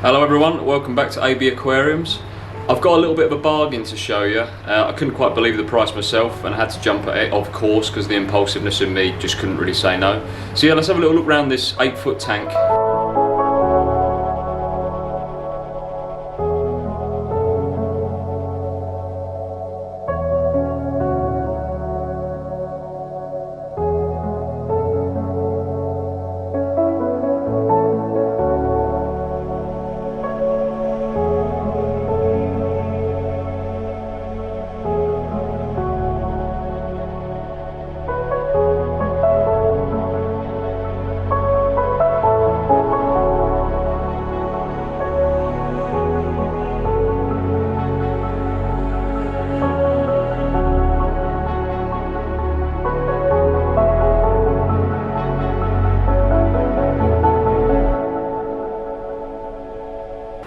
Hello everyone, welcome back to AB Aquariums. I've got a little bit of a bargain to show you. I couldn't quite believe the price myself and I had to jump at it, of course, because the impulsiveness in me just couldn't really say no. So yeah, let's have a little look around this 8-foot tank.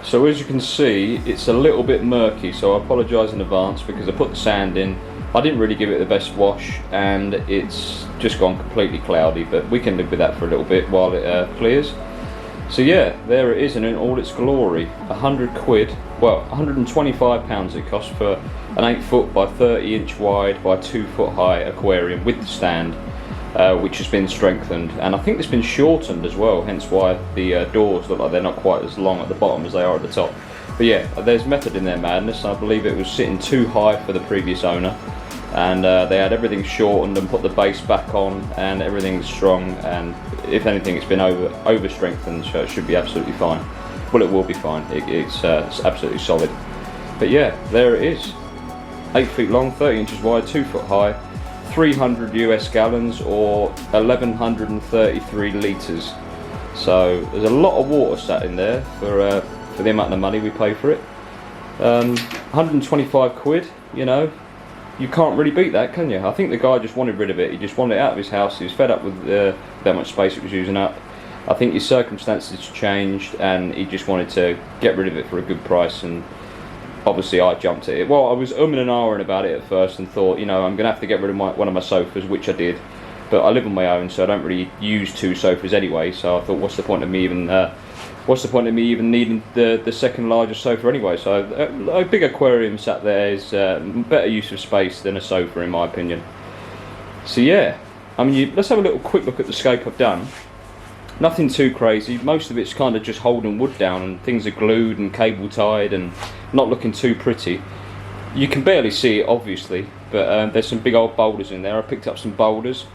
So as you can see, it's a little bit murky, so I apologise in advance because I put the sand in. I didn't really give it the best wash and it's just gone completely cloudy, but we can live with that for a little bit while it clears. So yeah, there it is in all its glory. 100 quid, well £125 it cost for an 8-foot by 30-inch wide by 2-foot high aquarium with the stand. Which has been strengthened, and I think it's been shortened as well, hence why the doors look like they're not quite as long at the bottom as they are at the top. But yeah, there's method in their madness. I believe it was sitting too high for the previous owner, and they had everything shortened and put the base back on, and everything's strong, and if anything it's been over strengthened, so it should be absolutely fine. Well, it will be fine. It's absolutely solid. But yeah, there it is. 8 feet long, 30 inches wide, 2-foot high, 300 US gallons or 1133 litres. So there's a lot of water sat in there for the amount of money we pay for it. 125 quid, you know, you can't really beat that, can you? I think the guy just wanted rid of it. He just wanted it out of his house. He was fed up with how much space it was using up. I think his circumstances changed and he just wanted to get rid of it for a good price, and obviously I jumped at it. Well, I was umming and ahhing about it at first and thought, you know, I'm going to have to get rid of one of my sofas, which I did. But I live on my own, so I don't really use 2 sofas anyway. So I thought, what's the point of me even needing the second largest sofa anyway? So a big aquarium sat there is better use of space than a sofa, in my opinion. So yeah, I mean, let's have a little quick look at the scope I've done. Nothing too crazy. Most of it's kind of just holding wood down, and things are glued and cable tied and not looking too pretty. You can barely see it obviously, but there's some big old boulders in there. I picked up some boulders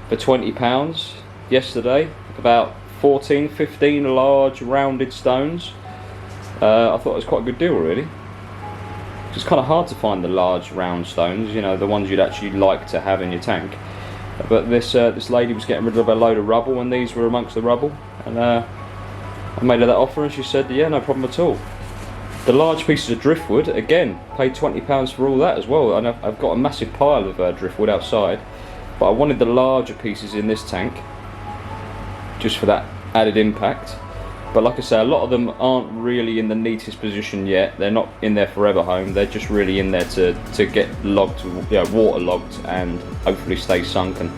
for £20 yesterday, about 15 large rounded stones. I thought it was quite a good deal really. It's kind of hard to find the large round stones, you know, the ones you'd actually like to have in your tank. But this lady was getting rid of a load of rubble, and these were amongst the rubble, and I made her that offer and she said yeah, no problem at all. The large pieces of driftwood, again, paid £20 for all that as well, and I've got a massive pile of driftwood outside, but I wanted the larger pieces in this tank just for that added impact. But like I say, a lot of them aren't really in the neatest position yet. They're not in their forever home. They're just really in there to get logged, you know, waterlogged, and hopefully stay sunken.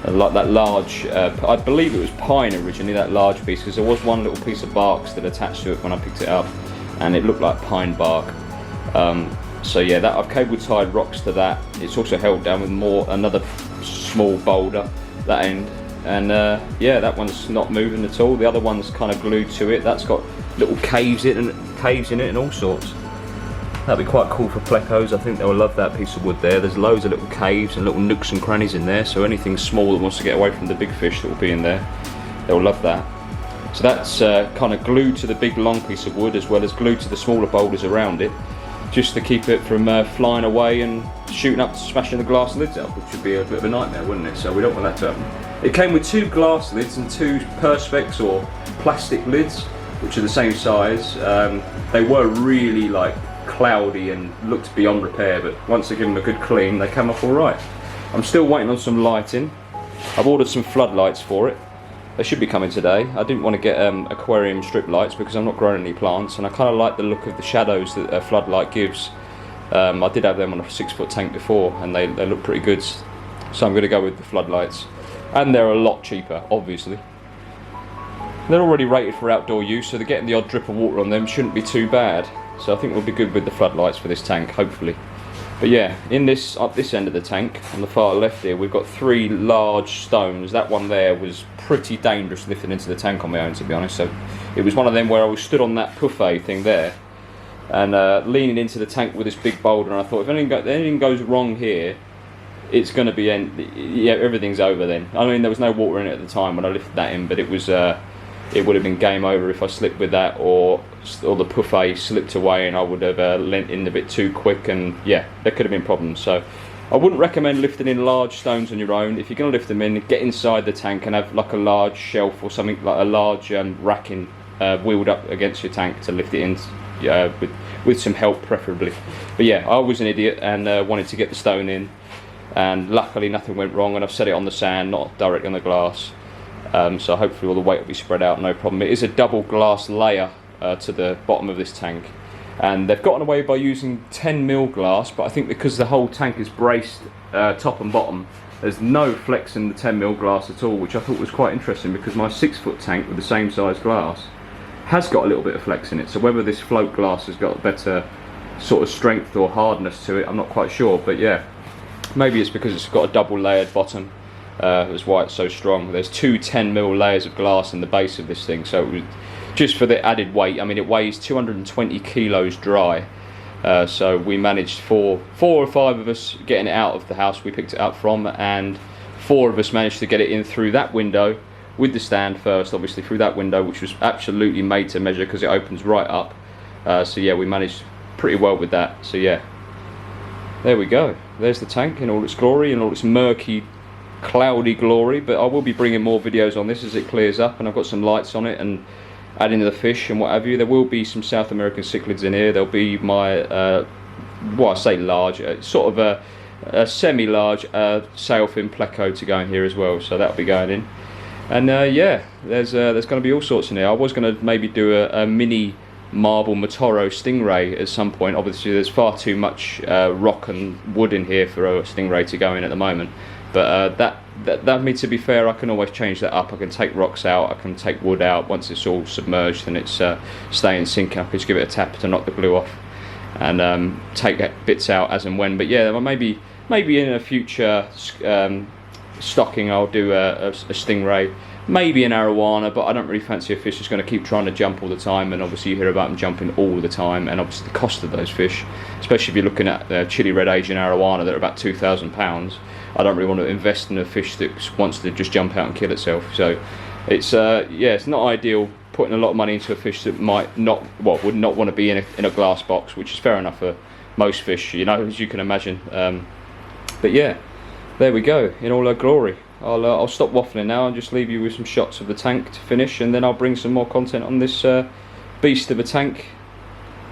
Like that large, I believe it was pine originally, that large piece, because there was one little piece of bark still attached to it when I picked it up, and it looked like pine bark. So yeah, that I've cable tied rocks to that. It's also held down with another small boulder, that end. And yeah, that one's not moving at all. The other one's kind of glued to it. That's got little caves in it and all sorts. That'd be quite cool for plecos. I think they'll love that piece of wood there. There's loads of little caves and little nooks and crannies in there, so anything small that wants to get away from the big fish that will be in there, they'll love that. So that's kind of glued to the big long piece of wood, as well as glued to the smaller boulders around it, just to keep it from flying away and shooting up, smashing the glass lids up, which would be a bit of a nightmare, wouldn't it? So we don't want that to happen. It came with 2 glass lids and 2 perspex or plastic lids, which are the same size. They were really like cloudy and looked beyond repair, but once I give them a good clean, they come off all right. I'm still waiting on some lighting. I've ordered some floodlights for it. They should be coming today. I didn't want to get aquarium strip lights because I'm not growing any plants, and I kind of like the look of the shadows that a floodlight gives. I did have them on a 6-foot tank before, and they look pretty good. So I'm going to go with the floodlights, and they're a lot cheaper, obviously. They're already rated for outdoor use, so they're getting the odd drip of water on them shouldn't be too bad. So I think we'll be good with the floodlights for this tank, hopefully. But yeah, in this, up this end of the tank, on the far left here, we've got 3 large stones. That one there was pretty dangerous lifting into the tank on my own, to be honest. So it was one of them where I was stood on that buffet thing there, and leaning into the tank with this big boulder, and I thought if anything goes wrong here, it's going to be yeah, everything's over then. I mean, there was no water in it at the time when I lifted that in, but it was it would have been game over if I slipped with that, or the buffet slipped away and I would have leant in a bit too quick, and yeah, there could have been problems. So I wouldn't recommend lifting in large stones on your own. If you're going to lift them in, get inside the tank and have like a large shelf or something, like a large racking wheeled up against your tank to lift it in with some help preferably. But yeah, I was an idiot and wanted to get the stone in, and luckily nothing went wrong, and I've set it on the sand, not directly on the glass. So hopefully all the weight will be spread out, no problem. It is a double glass layer to the bottom of this tank, and they've gotten away by using 10mm glass, but I think because the whole tank is braced top and bottom, there's no flex in the 10mm glass at all, which I thought was quite interesting, because my 6-foot tank with the same size glass has got a little bit of flex in it. So whether this float glass has got better sort of strength or hardness to it, I'm not quite sure, but yeah, maybe it's because it's got a double layered bottom. That's why it's so strong. There's 2 10mm layers of glass in the base of this thing, so it was just for the added weight. I mean, it weighs 220 kilos dry, so we managed four or five of us getting it out of the house we picked it up from, and 4 of us managed to get it in through that window with the stand first, obviously through that window, which was absolutely made to measure because it opens right up. So yeah, we managed pretty well with that. So yeah, there we go. There's the tank in all its glory, in all its murky, cloudy glory. But I will be bringing more videos on this as it clears up, and I've got some lights on it and adding the fish and what have you. There will be some South American cichlids in here. There'll be my well, I say large, sort of a semi-large sailfin pleco to go in here as well, so that'll be going in. And yeah, there's going to be all sorts in here. I was going to maybe do a mini marble Motoro stingray at some point. Obviously there's far too much rock and wood in here for a stingray to go in at the moment, but that means, to be fair, I can always change that up. I can take rocks out, I can take wood out once it's all submerged and it's staying sinking. I can just give it a tap to knock the glue off and take bits out as and when. But yeah, maybe in a future stocking I'll do a stingray, maybe an arowana, but I don't really fancy a fish that's going to keep trying to jump all the time, and obviously you hear about them jumping all the time, and obviously the cost of those fish, especially if you're looking at the chili red Asian arowana that are about £2,000. I don't really want to invest in a fish that wants to just jump out and kill itself. So it's yeah, it's not ideal putting a lot of money into a fish that might not, well, would not want to be in a glass box, which is fair enough for most fish, you know, as you can imagine. But yeah, there we go in all her glory. I'll stop waffling now and just leave you with some shots of the tank to finish, and then I'll bring some more content on this beast of a tank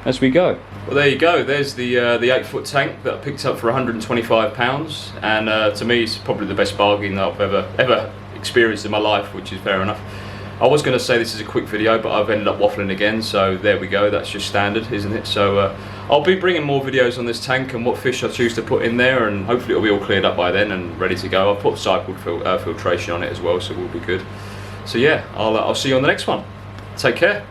as we go. Well, there you go. There's the 8-foot tank that I picked up for £125, and to me it's probably the best bargain that I've ever experienced in my life, which is fair enough. I was going to say this is a quick video, but I've ended up waffling again, so there we go. That's just standard, isn't it? So I'll be bringing more videos on this tank and what fish I choose to put in there, and hopefully it'll be all cleared up by then and ready to go. I'll put cycled filtration on it as well, so we'll be good. So yeah, I'll see you on the next one. Take care.